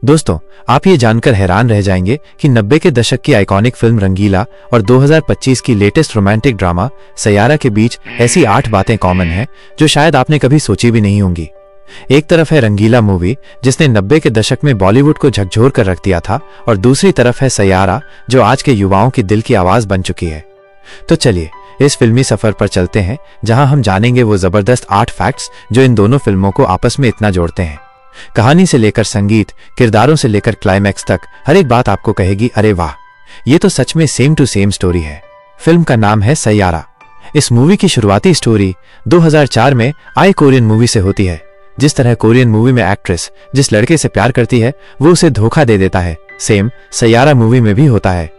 दोस्तों, आप ये जानकर हैरान रह जाएंगे कि 90 के दशक की आइकॉनिक फिल्म रंगीला और 2025 की लेटेस्ट रोमांटिक ड्रामा सैयारा के बीच ऐसी 8 बातें कॉमन हैं जो शायद आपने कभी सोची भी नहीं होंगी। एक तरफ है रंगीला मूवी जिसने 90 के दशक में बॉलीवुड को झकझोर कर रख दिया था, और दूसरी तरफ है सैयारा जो आज के युवाओं की दिल की आवाज बन चुकी है। तो चलिए इस फिल्मी सफर पर चलते हैं, जहां हम जानेंगे वो जबरदस्त 8 फैक्ट्स जो इन दोनों फिल्मों को आपस में इतना जोड़ते हैं। कहानी से लेकर संगीत, किरदारों से लेकर क्लाइमैक्स तक हर एक बात आपको कहेगी, अरे वाह, ये तो सच में सेम टू सेम स्टोरी है। फिल्म का नाम है सैयारा। इस मूवी की शुरुआती स्टोरी 2004 में आई कोरियन मूवी से होती है। जिस तरह कोरियन मूवी में एक्ट्रेस जिस लड़के से प्यार करती है वो उसे धोखा दे देता है, सेम सैयारा मूवी में भी होता है।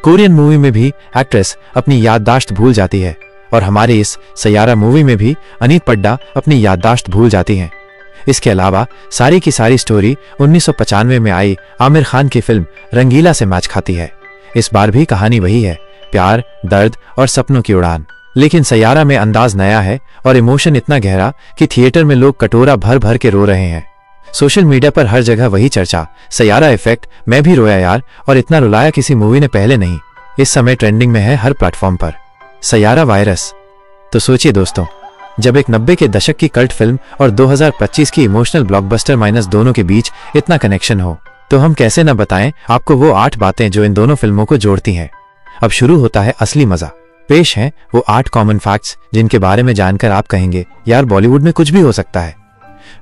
कोरियन मूवी में भी एक्ट्रेस अपनी याददाश्त भूल जाती है, और हमारे इस सैयारा मूवी में भी अनीत पड्डा अपनी याददाश्त भूल जाती हैं। इसके अलावा सारी की सारी स्टोरी 1995 में आई आमिर खान की फिल्म रंगीला से मैच खाती है। इस बार भी कहानी वही है, प्यार, दर्द और सपनों की उड़ान। लेकिन सैयारा में अंदाज नया है और इमोशन इतना गहरा कि थिएटर में लोग कटोरा भर भर के रो रहे हैं। सोशल मीडिया पर हर जगह वही चर्चा, सैयारा इफेक्ट, मैं भी रोया यार, और इतना रुलाया किसी मूवी ने पहले नहीं। इस समय ट्रेंडिंग में है हर प्लेटफॉर्म पर सैयारा वायरस। तो सोचिए दोस्तों, जब एक 90 के दशक की कल्ट फिल्म और 2025 की इमोशनल ब्लॉकबस्टर माइनस दोनों के बीच इतना कनेक्शन हो, तो हम कैसे न बताएं आपको वो 8 बातें जो इन दोनों फिल्मों को जोड़ती हैं। अब शुरू होता है असली मजा। पेश हैं वो 8 कॉमन फैक्ट्स जिनके बारे में जानकर आप कहेंगे, यार बॉलीवुड में कुछ भी हो सकता है।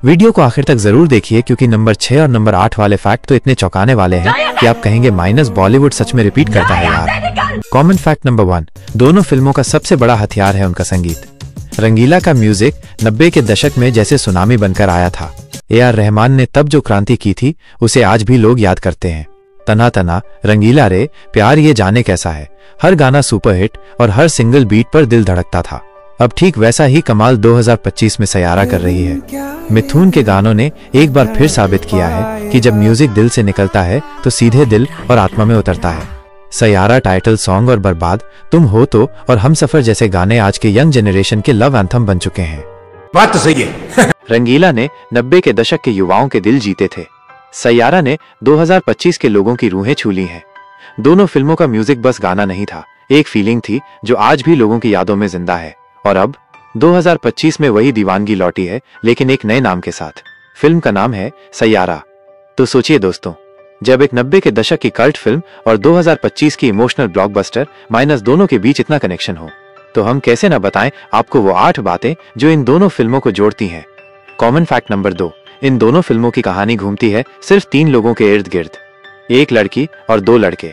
वीडियो को आखिर तक जरूर देखिए, क्योंकि नंबर 6 और नंबर 8 वाले फैक्ट तो इतने चौंकाने वाले हैं कि आप कहेंगे माइनस बॉलीवुड सच में रिपीट करता है यार। कॉमन फैक्ट नंबर 1, दोनों फिल्मों का सबसे बड़ा हथियार है उनका संगीत। रंगीला का म्यूजिक 90 के दशक में जैसे सुनामी बनकर आया था। AR रहमान ने तब जो क्रांति की थी उसे आज भी लोग याद करते हैं। तना तना, रंगीला रे, प्यार ये जाने कैसा है, हर गाना सुपरहिट और हर सिंगल बीट पर दिल धड़कता था। अब ठीक वैसा ही कमाल 2025 में सैयारा कर रही है। मिथुन के गानों ने एक बार फिर साबित किया है कि जब म्यूजिक दिल से निकलता है तो सीधे दिल और आत्मा में उतरता है। सैयारा टाइटल सॉन्ग और बर्बाद, तुम हो तो और हमसफर जैसे गाने आज के यंग जनरेशन के लव एंथम बन चुके हैं। बात तो सही है। रंगीला ने 90 के दशक के युवाओं के दिल जीते थे। सैयारा ने 2025 के लोगों की रूहें छू ली हैं। दोनों फिल्मों का म्यूजिक बस गाना नहीं था, एक फीलिंग थी जो आज भी लोगों की यादों में जिंदा है। और अब 2025 में वही दीवानगी लौटी है, लेकिन एक नए नाम के साथ। फिल्म का नाम है सैयारा। तो सोचिए दोस्तों, जब एक 90 के दशक की कल्ट फिल्म और 2025 की इमोशनल ब्लॉकबस्टर माइनस दोनों के बीच इतना कनेक्शन हो, तो हम कैसे न बताएं आपको वो 8 बातें जो इन दोनों फिल्मों को जोड़ती हैं। कॉमन फैक्ट नंबर 2, इन दोनों फिल्मों की कहानी घूमती है सिर्फ 3 लोगों के इर्द गिर्द। एक लड़की और 2 लड़के।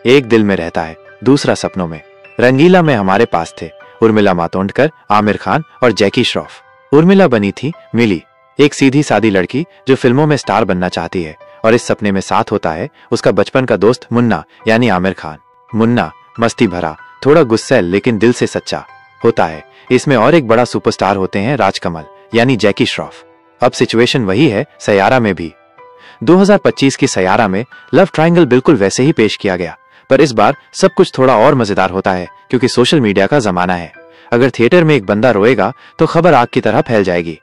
एक दिल में रहता है, दूसरा सपनों में। रंगीला में हमारे पास थे उर्मिला मातोंडकर, आमिर खान और जैकी श्रॉफ। उर्मिला बनी थी मिली, एक सीधी सादी लड़की जो फिल्मों में स्टार बनना चाहती है, और इस सपने में साथ होता है उसका बचपन का दोस्त मुन्ना यानी आमिर खान। मुन्ना मस्ती भरा, थोड़ा गुस्सैल लेकिन दिल से सच्चा होता है। इसमें और एक बड़ा सुपरस्टार होते हैं राजकमल यानी जैकी श्रॉफ। अब सिचुएशन वही है सैयारा में भी। 2025 की सैयारा में लव ट्रायंगल बिल्कुल वैसे ही पेश किया गया, पर इस बार सब कुछ थोड़ा और मजेदार होता है, क्योंकि सोशल मीडिया का जमाना है। अगर थिएटर में एक बंदा रोएगा तो खबर आग की तरह फैल जाएगी।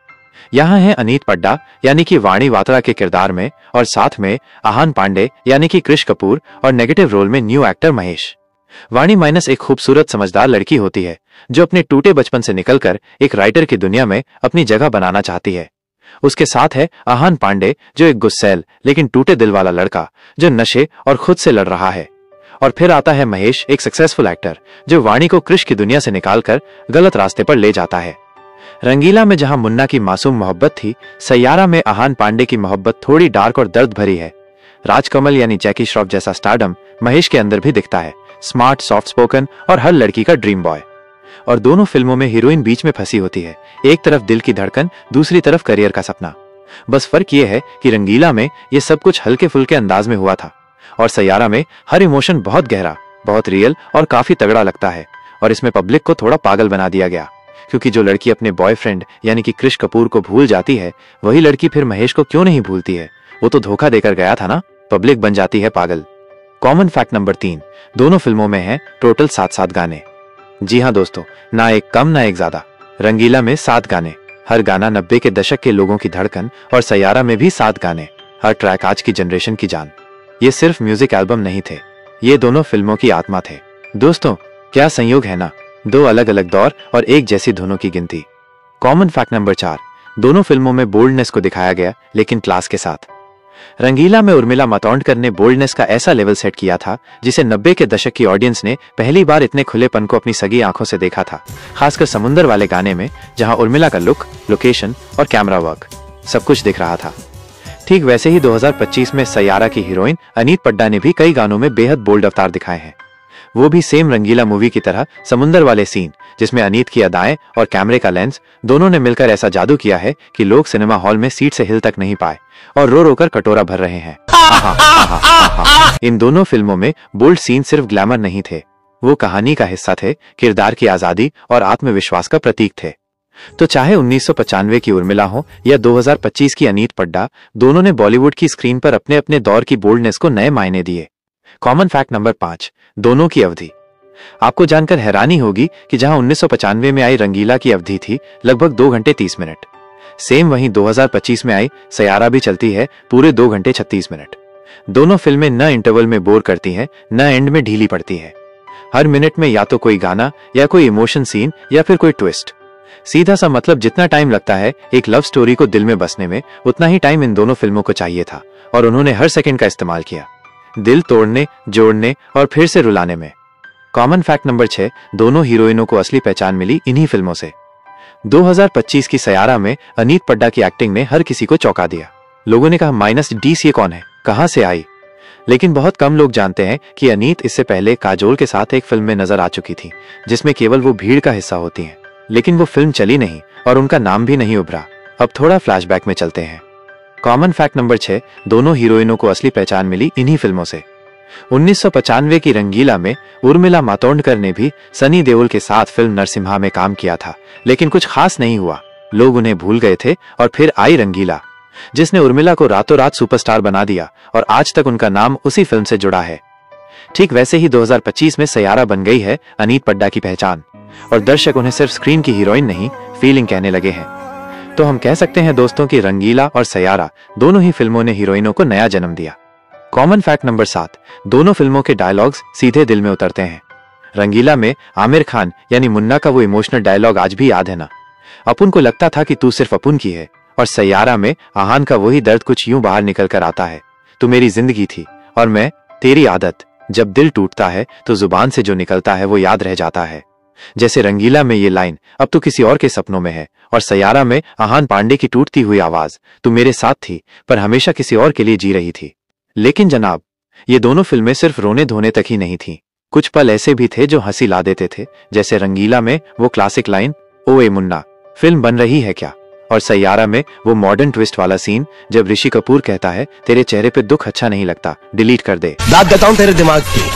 यहाँ है अनीत पड्डा यानी कि वाणी वात्रा के किरदार में, और साथ में आहान पांडे यानी कि कृष कपूर, और नेगेटिव रोल में न्यू एक्टर महेश। वाणी माइनस एक खूबसूरत समझदार लड़की होती है जो अपने टूटे बचपन से निकलकर एक राइटर की दुनिया में अपनी जगह बनाना चाहती है। उसके साथ है आहान पांडे जो एक गुस्सैल लेकिन टूटे दिल वाला लड़का जो नशे और खुद से लड़ रहा है। और फिर आता है महेश, एक सक्सेसफुल एक्टर जो वाणी को कृष की दुनिया से निकालकर गलत रास्ते पर ले जाता है। रंगीला में जहां मुन्ना की मासूम मोहब्बत थी, सैयारा में आहान पांडे की मोहब्बत थोड़ी डार्क और दर्द भरी है। राजकमल यानी जैकी श्रॉफ जैसा स्टारडम महेश के अंदर भी दिखता है, स्मार्ट, सॉफ्ट स्पोकन और हर लड़की का ड्रीम बॉय। और दोनों फिल्मों में हीरोइन बीच में फंसी होती है, एक तरफ दिल की धड़कन, दूसरी तरफ करियर का सपना। बस फर्क ये है कि रंगीला में ये सब कुछ हल्के फुल्के अंदाज में हुआ था, और सैयारा में हर इमोशन बहुत गहरा, बहुत रियल और काफी तगड़ा लगता है। और इसमें पब्लिक को थोड़ा पागल बना दिया गया, क्योंकि जो लड़की अपने बॉयफ्रेंड यानी कि कृष कपूर को भूल जाती है, वही लड़की फिर महेश को क्यों नहीं भूलती है? वो तो धोखा देकर गया था ना। पब्लिक बन जाती है पागल। कॉमन फैक्ट नंबर 3, दोनों फिल्मों में है टोटल 7 गाने। जी हाँ दोस्तों, ना एक कम ना एक ज्यादा। रंगीला में 7 गाने, हर गाना 90 के दशक के लोगों की धड़कन, और सैयारा में भी 7 गाने। हर ट्रैक आज की जनरेशन की जान। ये सिर्फ म्यूजिक एल्बम नहीं थे, ये दोनों फिल्मों की आत्मा थे। दोस्तों, क्या संयोग है ना, दो अलग अलग दौर और एक जैसी धुनों की गिनती। कॉमन फैक्ट नंबर 4, दोनों फिल्मों में बोल्डनेस को दिखाया गया, लेकिन क्लास के साथ। रंगीला में उर्मिला मातोंडकर ने बोल्डनेस का ऐसा लेवल सेट किया था जिसे 90 के दशक की ऑडियंस ने पहली बार इतने खुलेपन को अपनी सगी आंखों से देखा था, खासकर समुंदर वाले गाने में, जहां उर्मिला का लुक, लोकेशन और कैमरा वर्क सब कुछ दिख रहा था। ठीक वैसे ही 2025 में सैयारा की हीरोइन अनीत पड्डा ने भी कई गानों में बेहद बोल्ड अवतार दिखाए हैं। वो भी सेम रंगीला मूवी की तरह समुंदर वाले सीन, जिसमें अनीत की अदाएं और कैमरे का लेंस दोनों ने मिलकर ऐसा जादू किया है कि लोग सिनेमा हॉल में सीट से हिल तक नहीं पाए और रो रो कर कटोरा भर रहे हैं। इन दोनों फिल्मों में बोल्ड सीन सिर्फ ग्लैमर नहीं थे, वो कहानी का हिस्सा थे, किरदार की आजादी और आत्मविश्वास का प्रतीक थे। तो चाहे 1995 की उर्मिला हो या 2025 की अनीत पड्डा, दोनों ने बॉलीवुड की स्क्रीन पर अपने अपने दौर की बोल्डनेस को नए मायने दिए। कॉमन फैक्ट नंबर 5, दोनों की अवधि। आपको जानकर हैरानी होगी कि जहां 1995 में आई रंगीला की अवधि थी लगभग 2 घंटे 30 मिनट, सेम वहीं 2025 में आई सैयारा भी चलती है पूरे 2 घंटे 36 मिनट। दोनों फिल्में न इंटरवल में बोर करती हैं, न एंड में ढीली पड़ती है। हर मिनट में या तो कोई गाना या कोई इमोशन सीन या फिर कोई ट्विस्ट। सीधा सा मतलब, जितना टाइम लगता है एक लव स्टोरी को दिल में बसने में, उतना ही टाइम इन दोनों फिल्मों को चाहिए था, और उन्होंने हर सेकंड का इस्तेमाल किया, दिल तोड़ने, जोड़ने और फिर से रुलाने में। कॉमन फैक्ट नंबर 6, दोनों हीरोइनों को असली पहचान मिली इन्हीं फिल्मों से। 2025 की सैयारा में अनीत पड्डा की एक्टिंग ने हर किसी को चौंका दिया। लोगों ने कहा -20 ये कौन है, कहां से आई? लेकिन बहुत कम लोग जानते हैं कि अनीत इससे पहले काजोल के साथ एक फिल्म में नजर आ चुकी थी, जिसमें केवल वो भीड़ का हिस्सा होती हैं। लेकिन वो फिल्म चली नहीं और उनका नाम भी नहीं उभरा। अब थोड़ा फ्लैशबैक में चलते हैं। कॉमन फैक्ट नंबर 6, दोनों हीरोइनों को असली पहचान मिली इन्हीं फिल्मों से। 1995 की रंगीला में उर्मिला मातोंडकर ने भी सनी देओल के साथ फिल्म नरसिम्हा में काम किया था, लेकिन कुछ खास नहीं हुआ। लोग उन्हें भूल गए थे और फिर आई रंगीला, जिसने उर्मिला को रातों रात सुपरस्टार बना दिया और आज तक उनका नाम उसी फिल्म से जुड़ा है। ठीक वैसे ही 2025 में सैयारा बन गई है अनीत पड्डा की पहचान, और दर्शक उन्हें सिर्फ स्क्रीन की हीरोइन नहीं, फीलिंग कहने लगे हैं। तो हम कह सकते हैं दोस्तों कि रंगीला और सैयारा दोनों ही फिल्मों ने हीरोइनों को नया जन्म दिया। कॉमन फैक्ट नंबर 7, दोनों फिल्मों के डायलॉग्स सीधे दिल में उतरते हैं। रंगीला में आमिर खान यानी मुन्ना का वो इमोशनल डायलॉग आज भी याद है ना, अपुन को लगता था कि तू सिर्फ अपुन की है। और सैयारा में आहान का वही दर्द कुछ यूं बाहर निकल कर आता है, तू मेरी जिंदगी थी और मैं तेरी आदत। जब दिल टूटता है तो जुबान से जो निकलता है वो याद रह जाता है। जैसे रंगीला में ये लाइन, अब तो किसी और के सपनों में है, और सैयारा में आहान पांडे की टूटती हुई आवाज, तू मेरे साथ थी पर हमेशा किसी और के लिए जी रही थी। लेकिन जनाब, ये दोनों फिल्में सिर्फ रोने धोने तक ही नहीं थी। कुछ पल ऐसे भी थे जो हंसी ला देते थे, जैसे रंगीला में वो क्लासिक लाइन, ओए मुन्ना फिल्म बन रही है क्या, और सैयारा में वो मॉडर्न ट्विस्ट वाला सीन जब ऋषि कपूर कहता है, तेरे चेहरे पे दुख अच्छा नहीं लगता, डिलीट कर दे। दाद देता हूं तेरे दिमाग की,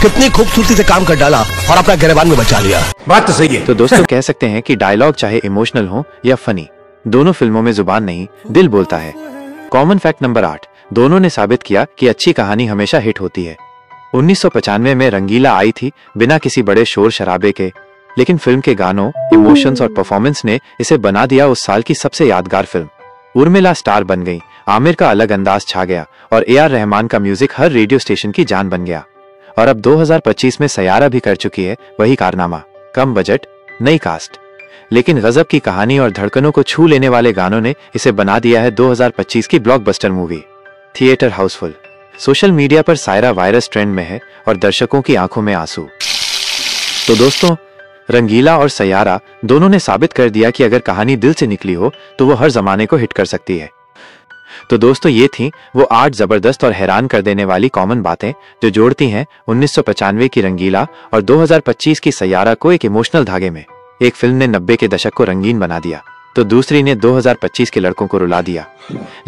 कितनी खूबसूरती से काम कर डाला और अपना गिरबान में बचा लिया। बात तो सही है। तो दोस्तों कह सकते हैं कि डायलॉग चाहे इमोशनल हो या फनी, दोनों फिल्मों में जुबान नहीं दिल बोलता है। कॉमन फैक्ट नंबर 8, दोनों ने साबित किया कि अच्छी कहानी हमेशा हिट होती है। 1995 में रंगीला आई थी बिना किसी बड़े शोर शराबे के, लेकिन फिल्म के गानों, इमोशंस और परफॉर्मेंस ने इसे बना दिया उस साल की सबसे यादगार फिल्म। उर्मिला स्टार बन गई, आमिर का अलग अंदाज छा गया और AR रहमान का म्यूजिक हर रेडियो स्टेशन की जान बन गया। और अब 2025 में सैयारा भी कर चुकी है वही कारनामा, कम बजट, नई कास्ट, लेकिन गजब की कहानी और धड़कनों को छू लेने वाले गानों ने इसे बना दिया है 2025 की blockbuster movie. Theatre Housefull, social media पर सायरा वायरस ट्रेंड में है और दर्शकों की आंखों में आंसू। तो दोस्तों, रंगीला और सैयारा दोनों ने साबित कर दिया कि अगर कहानी दिल से निकली हो तो वो हर जमाने को हिट कर सकती है। तो दोस्तों, ये थी वो 8 जबरदस्त और हैरान कर देने वाली कॉमन बातें जो जोड़ती हैं 1995 की रंगीला और 2025 की सैयारा को एक इमोशनल धागे में। एक फिल्म ने 90 के दशक को रंगीन बना दिया तो दूसरी ने 2025 के लड़कों को रुला दिया,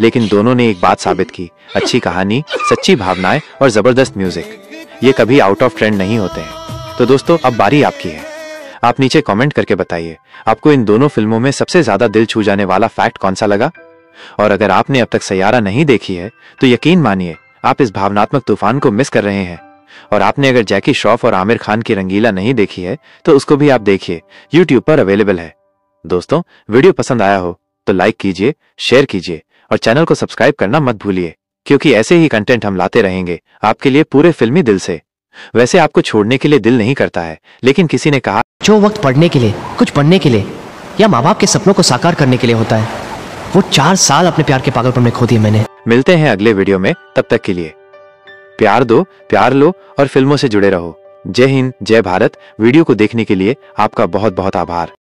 लेकिन दोनों ने एक बात साबित की, अच्छी कहानी, सच्ची भावनाएं और जबरदस्त म्यूजिक, ये कभी आउट ऑफ ट्रेंड नहीं होते हैं। तो दोस्तों, अब बारी आपकी है। आप नीचे कमेंट करके बताइए आपको इन दोनों फिल्मों में सबसे ज्यादा दिल छू जाने वाला फैक्ट कौन सा लगा। और अगर आपने अब तक सैयारा नहीं देखी है तो यकीन मानिए आप इस भावनात्मक तूफान को मिस कर रहे हैं। और आपने अगर जैकी श्रॉफ और आमिर खान की रंगीला नहीं देखी है तो उसको भी आप देखिए, YouTube पर अवेलेबल है। दोस्तों, वीडियो पसंद आया हो तो लाइक कीजिए, शेयर कीजिए और चैनल को सब्सक्राइब करना मत भूलिए। क्योंकि ऐसे ही कंटेंट हम लाते रहेंगे आपके लिए पूरे फिल्मी दिल से। वैसे आपको छोड़ने के लिए दिल नहीं करता है, लेकिन किसी ने कहा जो वक्त पढ़ने के लिए, कुछ बनने के लिए या माँ बाप के सपनों को साकार करने के लिए होता है, वो 4 साल अपने प्यार के पागलपन में खो दिए मैंने। मिलते हैं अगले वीडियो में, तब तक के लिए प्यार दो, प्यार लो और फिल्मों से जुड़े रहो। जय हिंद, जय भारत। वीडियो को देखने के लिए आपका बहुत बहुत आभार।